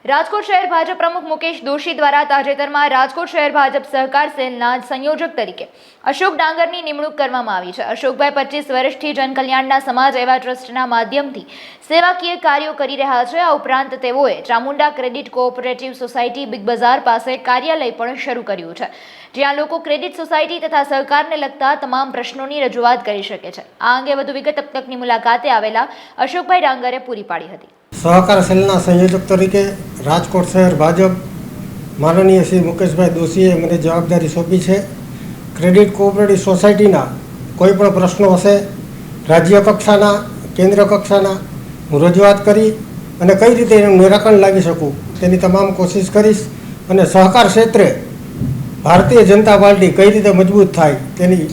રાજકોટ શહેર ભાજપ પ્રમુખ મુકેશ દોશી દ્વારા તાજેતરમાં રાજકોટ શહેર ભાજપ સહકાર સેલના સંયોજક તરીકે અશોક ડાંગરની નિમણૂક કરવામાં આવી છે। અશોકભાઈ 25 વર્ષથી જનકલ્યાણના સમાજ એવા ટ્રસ્ટના માધ્યમથી સેવાકીય કાર્યો કરી રહ્યા છે। આ ઉપરાંત તેઓએ Chamunda credit cooperative society big બજાર પાસે કાર્યાલય પણ શરૂ કર્યું છે, જ્યાં લોકો ક્રેડિટ સોસાયટી તથા સહકારને લગતા તમામ પ્રશ્નોની રજૂઆત કરી શકે છે। આ અંગે વધુ વિગત તકની મુલાકાતે આવેલા અશોકભાઈ ડાંગરે પૂરી પાડી હતી। સહકાર સેલના સંયોજક તરીકે રાજકોટ શહેર ભાજપ માનનીય શ્રી મુકેશભાઈ દોશીએ મને જવાબદારી સોંપી છે। ક્રેડિટ કોઓપરેટિવ સોસાયટીના કોઈ પણ પ્રશ્નો હશે રાજ્ય કક્ષાના કેન્દ્ર કક્ષાના હું રજૂઆત કરી અને કઈ રીતે એનું નિરાકરણ લાવી શકું તેની તમામ કોશિશ કરીશ અને સહકાર ક્ષેત્રે ભારતીય જનતા પાર્ટી કઈ રીતે મજબૂત થાય તેની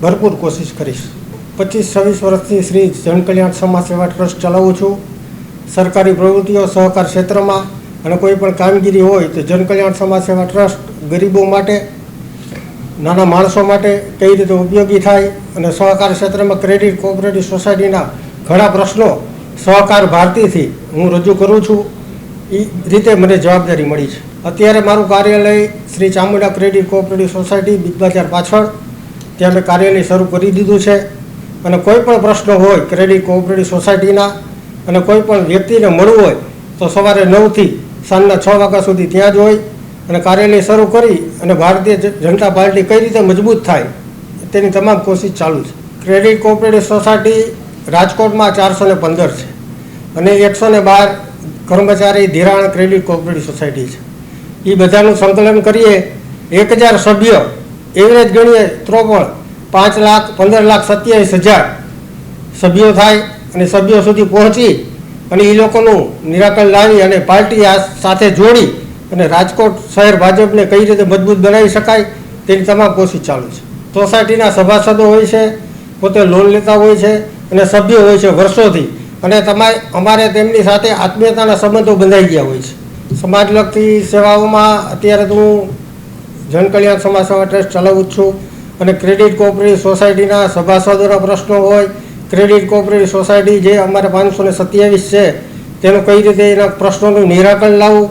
ભરપૂર કોશિશ કરીશ। 25-26 વર્ષથી શ્રી જનકલ્યાણ સમાજ સેવા ટ્રસ્ટ ચલાવું છું। સરકારી પ્રવૃત્તિઓ સહકાર ક્ષેત્રમાં અને કોઈ પણ કામગીરી હોય તો જનકલ્યાણ સમાજ સેવા ટ્રસ્ટ ગરીબો માટે નાના માણસો માટે કઈ રીતે ઉપયોગી થાય અને સહકાર ક્ષેત્રમાં ક્રેડિટ કોઓપરેટિવ સોસાયટીના ઘણા પ્રશ્નો સહકાર ભારતીથી હું રજૂ કરું છું। એ રીતે મને જવાબદારી મળી છે। અત્યારે મારું કાર્યાલય Shri Chamunda credit cooperative society big બજાર પાછળ ત્યાં મેં કાર્યાલય શરૂ કરી દીધું છે અને કોઈ પણ પ્રશ્નો હોય ક્રેડિટ કોઓપરેટિવ સોસાયટીના અને કોઈ પણ વ્યક્તિને મળવું હોય તો સવારે 9 થી સાંજના 6 વાગ્યા સુધી ત્યાં જ હોય અને કાર્યાલય શરૂ કરી અને ભારતીય જનતા પાર્ટી કઈ રીતે મજબૂત થાય તેની તમામ કોશિશ ચાલુ છે। ક્રેડિટ કોઓપરેટિવ સોસાયટી રાજકોટમાં 415 છે અને 112 કર્મચારી ધિરાણ ક્રેડિટ કોઓપરેટિવ સોસાયટી છે। એ બધાનું સંકલન કરીએ 1000 સભ્યો એવરેજ ગણીએ તો પણ 5,15,27,000 સભ્યો થાય અને સભ્યો સુધી પહોંચી અને એ લોકોનું નિરાકરણ લાવી અને પાર્ટી આ સાથે જોડી અને રાજકોટ શહેર ભાજપને કઈ રીતે મજબૂત બનાવી શકાય તેની તમામ કોશિશ ચાલુ છે। સોસાયટીના સભાસદો હોય છે, પોતે લોન લેતા હોય છે અને સભ્યો હોય છે વર્ષોથી અને અમારે તેમની સાથે આત્મીયતાના સંબંધો બંધાઈ ગયા હોય છે। સમાજલક્ષી સેવાઓમાં અત્યારે તો હું જનકલ્યાણ સમાજ સેવા ટ્રસ્ટ ચલાવું જ છું અને ક્રેડિટ કોઓપરેટિવ સોસાયટીના સભાસદોના પ્રશ્નો હોય, ક્રેડિટ કોઓપરેટિવ સોસાયટી જે અમારે 527 છે તેનું કઈ રીતે એના પ્રશ્નોનું નિરાકરણ લાવવું,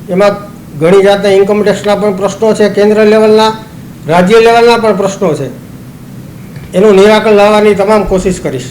એમાં ઘણી જાતના ઇન્કમ ટેક્સના પણ પ્રશ્નો છે, કેન્દ્ર લેવલના રાજ્ય લેવલના પણ પ્રશ્નો છે, એનું નિરાકરણ લાવવાની તમામ કોશિશ કરીશ।